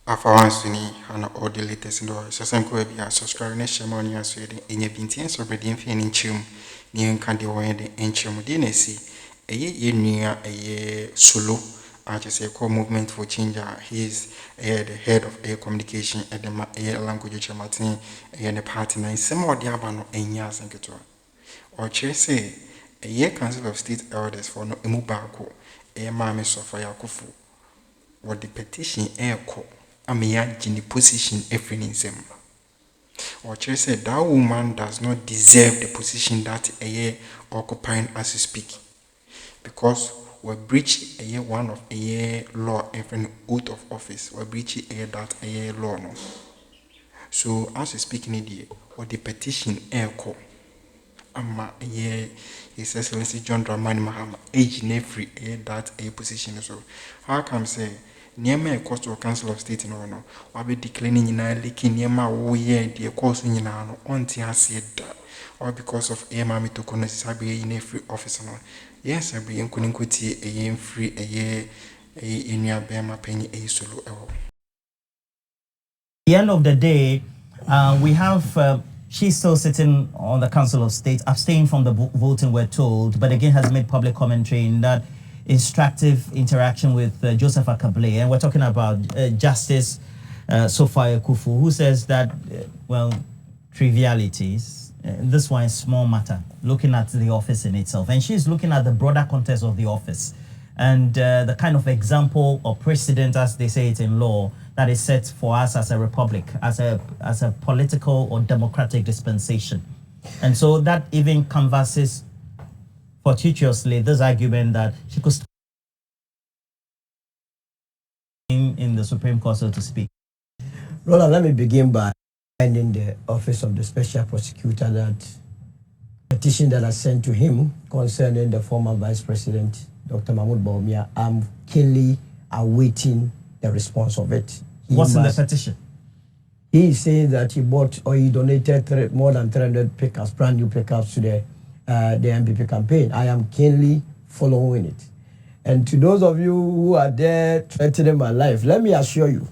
Alpha OneTV and all the latest in the world. So some go be a subscribe and share money as well. In your binti so be the fin in chum. Ni kandi wo the enchum di na si. Ye nua solo. I just say call movement for change. He is the head of air communication at the air language Martin and the party na some of the abano enya sanketo. Or say a year council of state elders for no emubako. Mame Sophia Akuffo. What the petition air call. Amiya Jini position every him. Or said that woman does not deserve the position that a year occupying as we speak. Because we breach a year one of a year law every oath of office. We breach a year that a year law no. So as we speak in the or the petition air call. Ama a year His Excellency John Dramani Mahama age in every year that a position so. How come say Niema cost to Council of State in Ono, or be declining in a leaking Niema, oh, yeah, dear course in an auntie has said that, or because of a mammy to connect Sabi in a free office. Yes, I be in Kuninquity a year free a year in your Bama penny a solo. At the end of the day, we have. She's still sitting on the Council of State, abstaining from the voting, we're told, but again has made public commentary in that instructive interaction with Joseph Akable, and we're talking about Justice Sophia Akuffo, who says that, well, trivialities, this one is small matter, looking at the office in itself. And she's looking at the broader context of the office and the kind of example or precedent, as they say it in law, that is set for us as a republic, as a political or democratic dispensation. And so that even canvasses fortuitously this argument that she could in the Supreme Court, so to speak. Roland, let me begin by finding the Office of the Special Prosecutor that petition that I sent to him concerning the former Vice President, Dr. Mahmoud Bawumia. I'm keenly awaiting the response of it. What's in the petition? He is saying that he bought or he donated more than 300 pickups, brand new pickups to the MPP campaign. I am keenly following it. And to those of you who are there threatening my life, let me assure you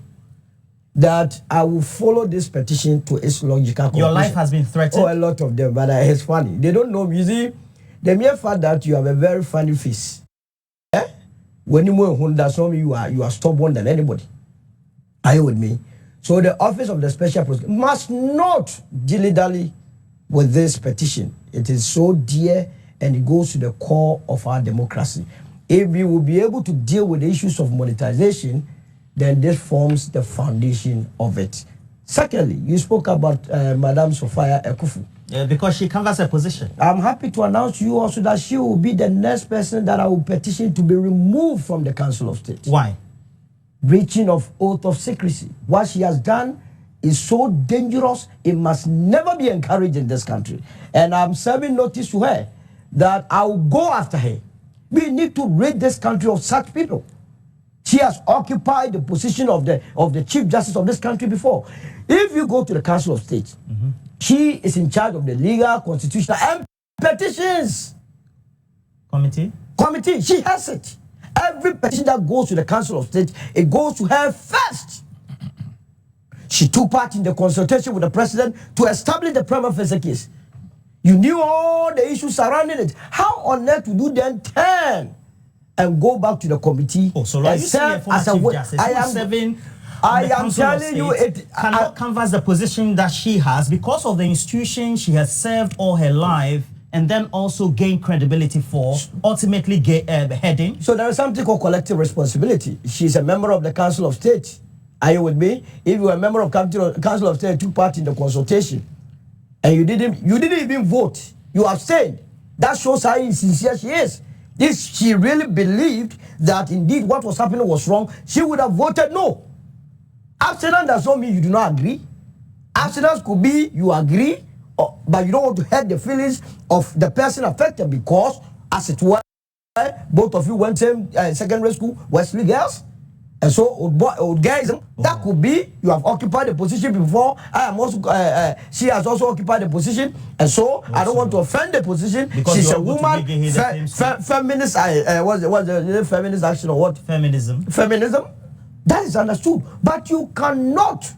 that I will follow this petition to its logical conclusion. Your life has been threatened? Oh, a lot of them, but it's funny. They don't know. You see, the mere fact that you have a very funny face, when you understand you are stubborn than anybody. Are you with me? So the Office of the Special Prosecutor must not dilly-dally with this petition. It is so dear and it goes to the core of our democracy. If we will be able to deal with the issues of monetization, then this forms the foundation of it. Secondly, you spoke about Madam Sophia Akuffo. Because she canvassed her position. I'm happy to announce to you also that she will be the next person that I will petition to be removed from the Council of State. Why? Breaching of oath of secrecy. What she has done is so dangerous, it must never be encouraged in this country. And I'm serving notice to her that I will go after her. We need to rid this country of such people. She has occupied the position of the Chief Justice of this country before. If you go to the Council of State, she is in charge of the legal, constitutional, and petitions committee. She has it. Every petition that goes to the Council of State, it goes to her first. She took part in the consultation with the president to establish the prima facie case. You knew all the issues surrounding it. How on earth would you then turn and go back to the committee? Oh, so are you saying as a Chief Justice, I am telling you, it cannot canvass the position that she has because of the institution she has served all her life, and then also gain credibility for, ultimately heading. So there is something called collective responsibility. She's a member of the Council of State. Are you with me? If you were a member of Council of State, took part in the consultation, and you didn't even vote, you abstained. That shows how insincere she is. If she really believed that indeed what was happening was wrong, she would have voted no. Abstinence does not mean you do not agree. Abstinence could be you agree, but you don't want to hurt the feelings of the person affected because, as it were, both of you went to secondary school, Wesley girls. And so, old guys, that could be you have occupied the position before. I am also, she has also occupied the position, and so I don't want to offend the position. Because she's a woman, feminist. What's the feminist action or what? Feminism. That is understood. But you cannot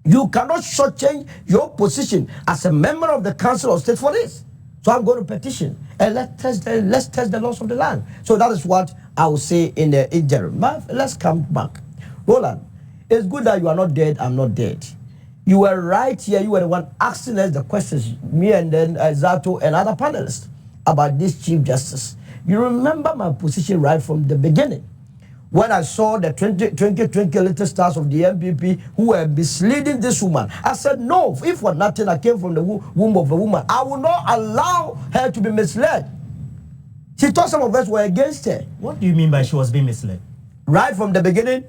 shortchange your position as a member of the Council of State for this. So I'm going to petition and let's test the laws of the land. So that is what I will say in the interim. But let's come back. Roland, it's good that you are not dead, I'm not dead. You were right here, you were the one asking us the questions, me and then Zato and other panelists, about this Chief Justice. You remember my position right from the beginning. When I saw the 20 little stars of the MPP who were misleading this woman, I said, no, if for nothing I came from the womb of a woman, I will not allow her to be misled. She thought some of us were against her. What do you mean by she was being misled? Right from the beginning,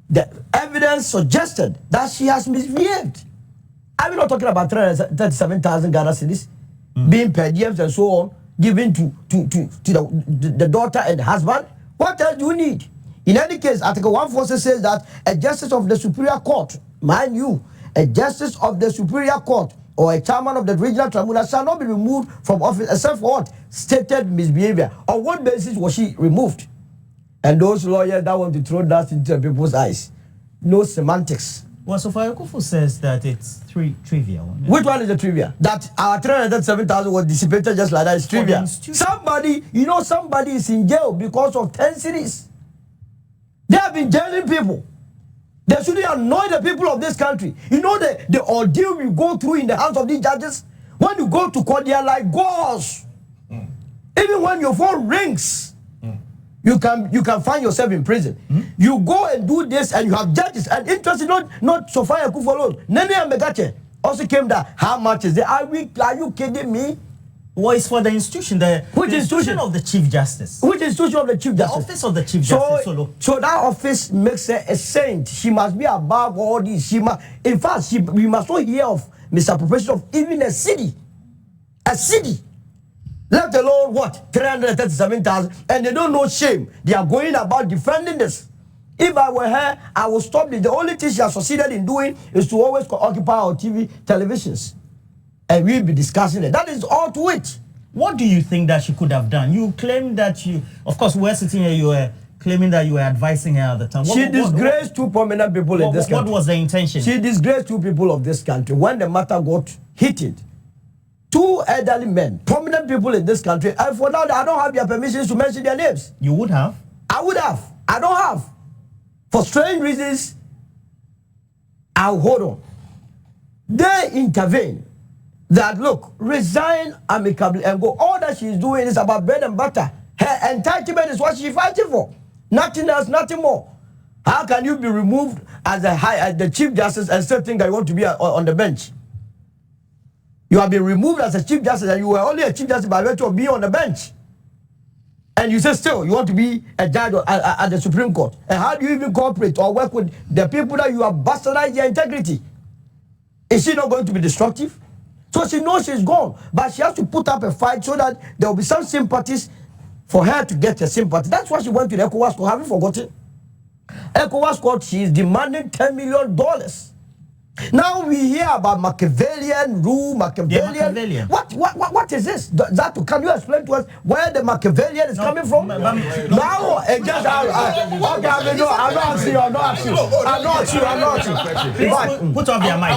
the evidence suggested that she has misbehaved. I'm not talking about 337,000 Ghana cedis being per diems and so on, given to the daughter and the husband. What else do you need? In any case, Article 146 says that a justice of the Superior Court, mind you, a justice of the Superior Court or a chairman of the regional tribunal shall not be removed from office except for what? Stated misbehavior. On what basis was she removed? And those lawyers that want to throw that into people's eyes, no semantics. Well, Sophia Akuffo says that it's trivia. Which one is the trivia? That our 337,000 was dissipated just like that is trivia. Somebody, somebody is in jail because of 10 cities. They have been jailing people. They shouldn't annoy the people of this country. You know the ordeal we go through in the hands of these judges? When you go to court, they are like gauze. Even when your phone rings, you can find yourself in prison. You go and do this and you have judges. And interesting, not Sophia Akuffo alone. Nene Amegache also came there. How much is it? Are you kidding me? Well, it's for the institution, the institution of the Chief Justice. Which institution of the Chief Justice? The office of the Chief Justice. So that office makes her a saint. She must be above all this. In fact, we must not hear of misappropriation of even a city. A city. Let alone what? 337,000. And they don't know shame. They are going about defending this. If I were her, I would stop it. The only thing she has succeeded in doing is to always occupy our televisions. And we'll be discussing it. That is all to it. What do you think that she could have done? You claim that of course, we're sitting here, you were claiming that you were advising her at the time. She disgraced two prominent people in this country. What was the intention? She disgraced two people of this country. When the matter got heated, two elderly men, prominent people in this country, and for now, I don't have their permissions to mention their names. You would have? I would have. I don't have. For strange reasons, I'll hold on. They intervene. That look, resign amicably and go. All that she's doing is about bread and butter. Her entitlement is what she's fighting for. Nothing else, nothing more. How can you be removed as the Chief Justice and still think that you want to be on the bench? You have been removed as a Chief Justice and you were only a Chief Justice by virtue of being on the bench. And you say still you want to be a judge at the Supreme Court. And how do you even cooperate or work with the people that you have bastardized their integrity? Is she not going to be destructive? So she knows she's gone, but she has to put up a fight so that there will be some sympathies for her to get her sympathy. That's why she went to the ECOWAS court. Have you forgotten? ECOWAS court, she is demanding $10 million. Now we hear about Machiavellian rule, Machiavellian. What is this? Can you explain to us where the Machiavellian is coming from? Now, I'm not asking. Put off your mic.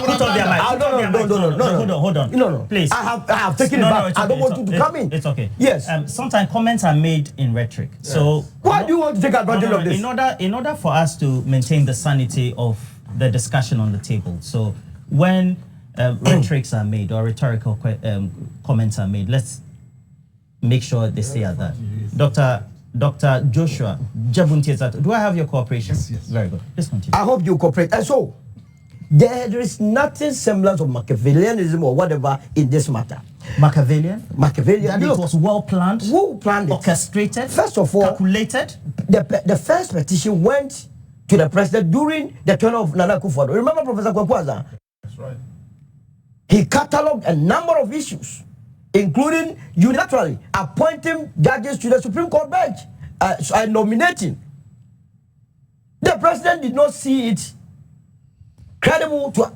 Hold on. No. Please. I have taken it back. I don't want you to come in. It's okay. Yes. Sometimes comments are made in rhetoric. Yes. So why do you want to take advantage of this? In order for us to maintain the sanity of the discussion on the table. So when rhetorics are made or rhetorical comments are made, let's make sure they stay at that. Dr. Joshua Jabuntiezat, do I have your cooperation? Yes. Very good. Let's continue. I hope you cooperate. And so there is nothing semblance of Machiavellianism or whatever in this matter. Machiavellian? That it was well planned. Who planned it? Orchestrated. First of all, calculated. The first petition went to the president during the turn of Nana Akuffo. Remember Professor Kwankwaza? That's right. He catalogued a number of issues, including unilaterally appointing judges to the Supreme Court bench and nominating. The president did not see it credible to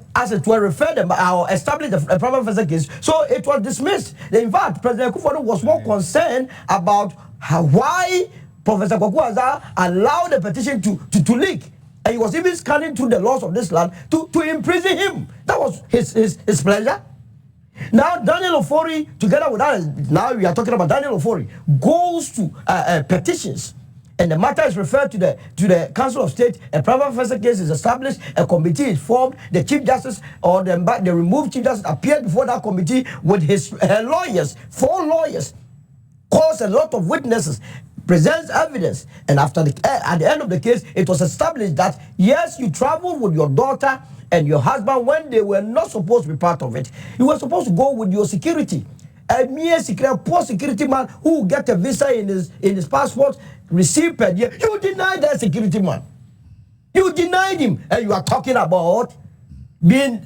a referendum or establish a prima facie case, so it was dismissed. In fact, President Akuffo was more concerned about why Professor Kwankwaza allowed the petition to leak And he was even scanning through the laws of this land to imprison him. That was his pleasure. Now, Daniel Ofori, together with us, now we are talking about Daniel Ofori, goes to petitions. And the matter is referred to the Council of State. A private offense case is established. A committee is formed. The Chief Justice or the removed Chief Justice appeared before that committee with her lawyers, 4 lawyers, calls a lot of witnesses, presents evidence, and after at the end of the case, it was established that yes, you traveled with your daughter and your husband when they were not supposed to be part of it. You were supposed to go with your security. A mere poor security man who will get a visa in his passport, receive per year. You denied that security man. You denied him, and you are talking about being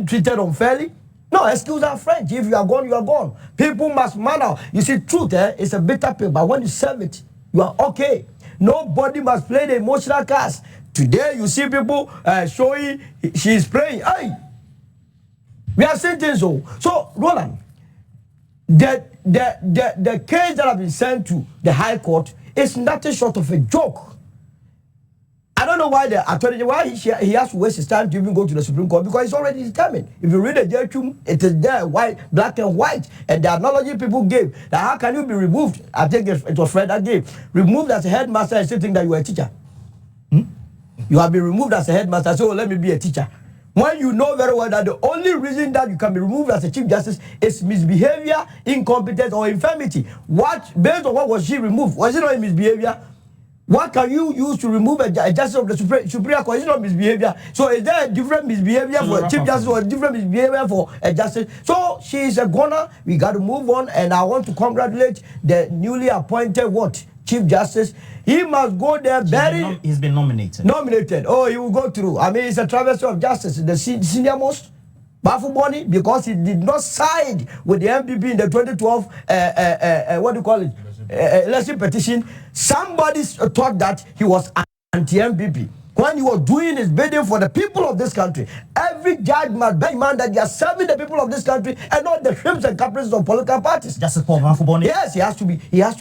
treated unfairly. No, excuse our French. If you are gone, you are gone. People must manner. You see, truth is a bitter pill, but when you serve it, you are okay. Nobody must play the emotional cards. Today, you see people showing she is praying. Hey, we are saying things so. So, Roland, the case that have been sent to the High Court is nothing short of a joke. I don't know why the attorney, he has to waste his time to even go to the Supreme Court, because it's already determined. If you read the judgment, it is there, black and white, and the analogy people gave that how can you be removed? I think it was Fred that gave, removed as a headmaster and still think that you are a teacher. You have been removed as a headmaster, so let me be a teacher. When you know very well that the only reason that you can be removed as a Chief Justice is misbehavior, incompetence, or infirmity. Based on what was she removed? Was it not a misbehavior? What can you use to remove a justice of the Supreme Court? It's not misbehavior. So is there a different misbehavior for a Chief Justice or a different misbehavior for a justice? So she is a goner. We got to move on. And I want to congratulate the newly appointed Chief Justice. He must go there very... He's been nominated. Nominated. Oh, he will go through. I mean, it's a travesty of justice. The senior most. Bafuboni, because he did not side with the MPP in the 2012, what do you call it? Election petition. Somebody thought that he was anti-MPP. When he was doing his bidding for the people of this country, every judge must bear in mind that they are serving the people of this country and not the shrimps and caprices of political parties. Justice Paul Bafuboni. Yes, he has to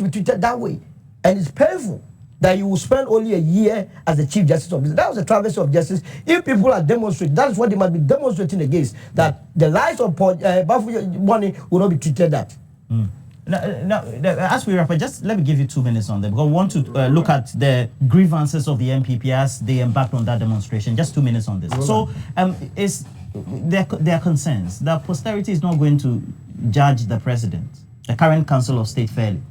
be treated that way. And it's painful that you will spend only a year as the Chief Justice of this. That was a travesty of justice. If people are demonstrating, that's what they must be demonstrating against, that the lives of Bafuboni will not be treated that. Now, as we wrap up, just let me give you 2 minutes on that, because we want to look at the grievances of the MPP as they embarked on that demonstration. Just 2 minutes on this. So, is their concerns that posterity is not going to judge the president, the current Council of State, fairly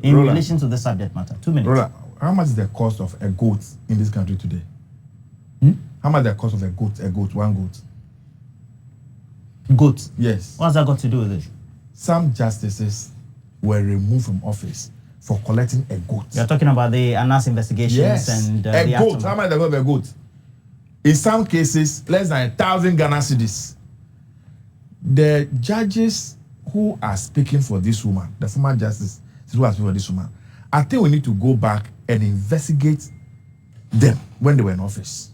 in relation to the subject matter? 2 minutes. Roland, how much is the cost of a goat in this country today? How much is the cost of a goat, one goat? Goat? Yes. What's that got to do with it? Some justices were removed from office for collecting a goat. You're talking about the ANAS investigations. Yes. And a the goat. How much is the cost of a goat? In some cases, less than 1,000 Ghana cedis. The judges who are speaking for this woman, the former justice who are speaking for this woman, I think we need to go back and investigate them when they were in office.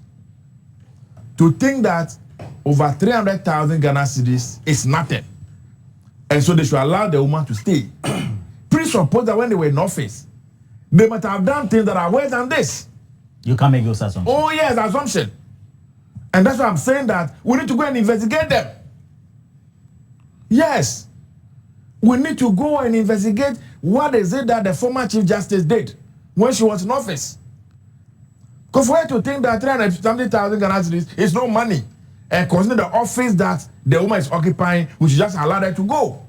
To think that over 300,000 Ghana cedis is nothing, and so they should allow the woman to stay. Please suppose that when they were in office, they might have done things that are worse than this. You can't make those assumptions. Oh yes, assumption. And that's why I'm saying that we need to go and investigate them. Yes. We need to go and investigate what is it that the former Chief Justice did when she was in office. Because for her to think that 370,000 Ghana cedis is no money, and consider the office that the woman is occupying, we should just allow her to go.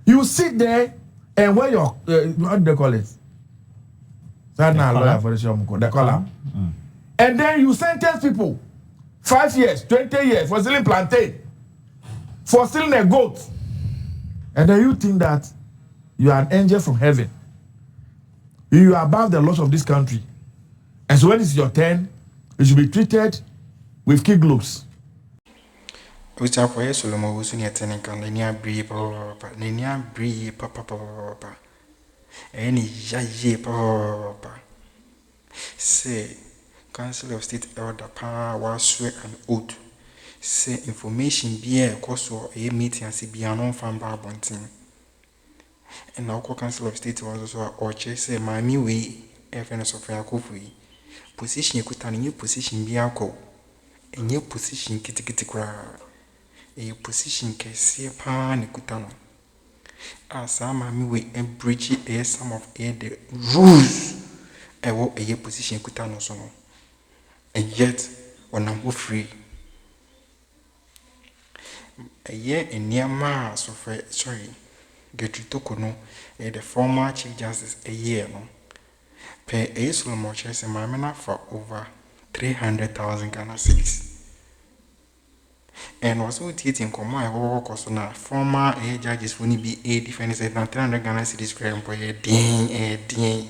You sit there and wear your, what do they call it? That's not a lawyer for the column. And then you sentence people 5 years, 20 years for stealing plantain, for stealing a goat. And then you think that you are an angel from heaven. You are above the laws of this country. And so when it's your turn, you should be treated with kid gloves. Uchapo Solomon was in a tenant and Nenia Bree Papa. Any Yaye Papa. Say, Council of State Elder Power, swear and oath. Say, information be a course or a meeting and see be an on-farm barbonting. And now Council of State was also or say, my me way friend Sophia Akuffo position you kuta ni position bi akọ enye position kitikiti kura e position Kesi pa ni kuta no asa ma mi we breach some of the rules ewo eye position kuta no so no and yet onam free eye eniama Sophia Getritoko no the former Chief Justice a year no per a Solomon Chase Mamena for over 300,000 Ghana cedis. And also teaching command also na former judges for be a defense na 300 Ghana cedis crime for a ding.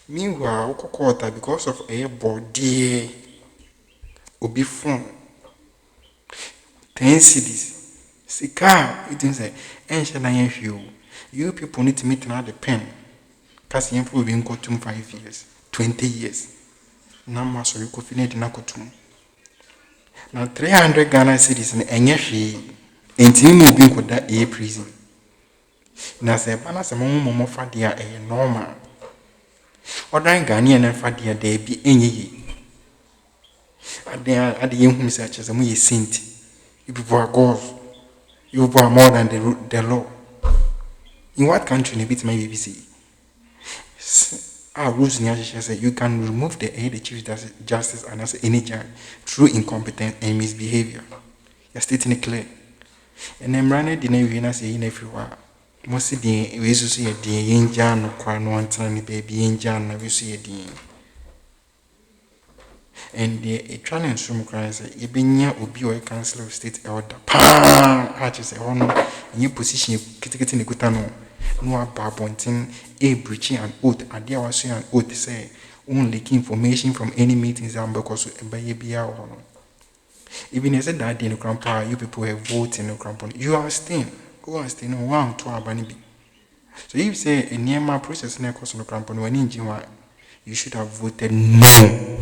Meanwhile, quarter because of a body obi phone 10 cedis. Sika, it is a ancient you people need to meet another pen. Kasi yemfu being got 5 years, 20 years. Nama so you could finish na kotum. Now 300 Ghana cedis in enyeshi. Enti mu being got that a prison. Na se bana se momo fadia a normal. Odan Ghanaian and fadia de be enyi. At the young research as a muy saint. You people are gods. You are more than the law. In what country in a bit my BBC? Our rules in Yasha say you can remove the Chief Justice and as any judge through incompetence and misbehavior. You're stating it clear. And then running the name you say in everywhere. Most of the we see a day in Jan or Crown one tiny baby in Jan, we see a day. And the Italian Supreme Court says, "Ibenya obi or Council of State order." Arches a honor, and you position criticating the Gutano. No ababonting a breaching an oath, and there was an oath to say only key information from any meetings and because of a honor. Even as a dad in the grandpa, you people have voted in the grandpa. You are staying. Go and stay no one to Abanibi. So if you say a near my process in a course of the grandpa, when in you should have voted no.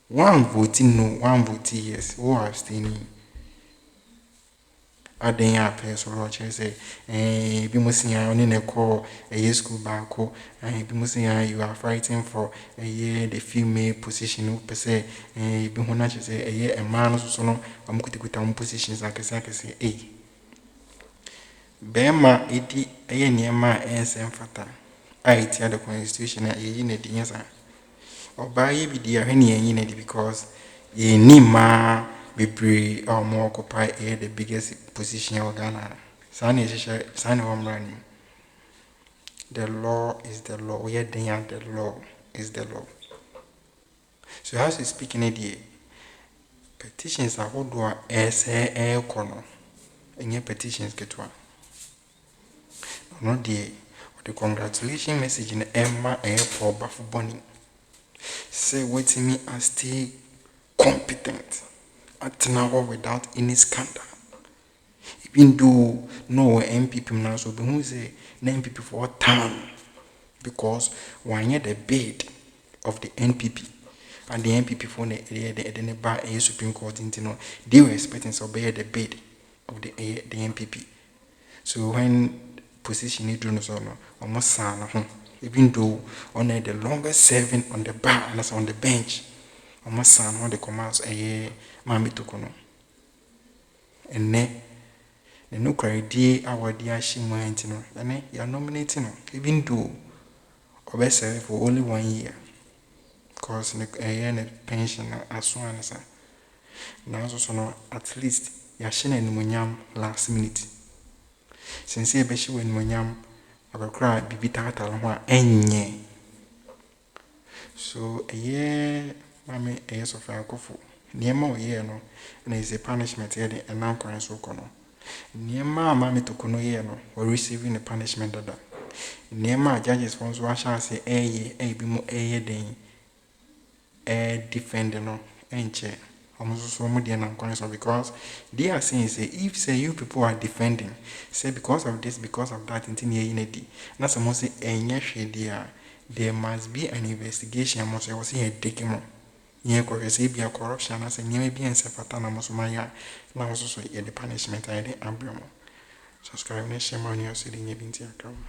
One voting no, one voting yes. Who are staying? Aden ya person roche say bi musia oni na call a school banko bi musia you are fighting for a year the female position per se bi hona che say a year a man so no amkutikuta positions akese bema edi eye niema ensem fata aiti the constitution na ye na di yesa oba ye bi dia hwe yin na di because ye ni ma bebre more occupy the biggest position in Ghana. The law is the law. We are the law is the law. So as we speak in the petitions are what do a corner. And your petitions get one. Not the congratulation message in Emma for Bafu Bonnie. Say wait me and stay competent. At now without any scandal. Even though no MPP now so be who say MPP for what time? Because one year the bid of the NPP and the NPP for the bar a Supreme Court into they were expecting to obey the bid of the NPP. So when position it do so no almost sana even though on the longest serving on the bar and on the bench almost sana on the commands a Mami Tokono. And ne no credit our dear Shimantino, and you are nominating, even though obey for only 1 year. Because a pension as soon as now, so no, at least Yashin and Munyam last minute. Since a beshu when Munyam, I will cry, Bibita Talama, and so a year, Mammy, a years of Akuffo. Niema ye no na is a punishment here the non-current so kono. Niema mami to kono ye no or receiving the punishment dada. Niema judges once wash say be mo den defend no enche. Almost so much non-current because they are saying say if say you people are defending say because of this because of that in ye unity. Na someone say enye there must be an investigation must say was here taking more. Nye kwa corruption as a nye bi ense fatana musumaya na also so the punishment I the ambramo. Subscribe na share my news in Akroma.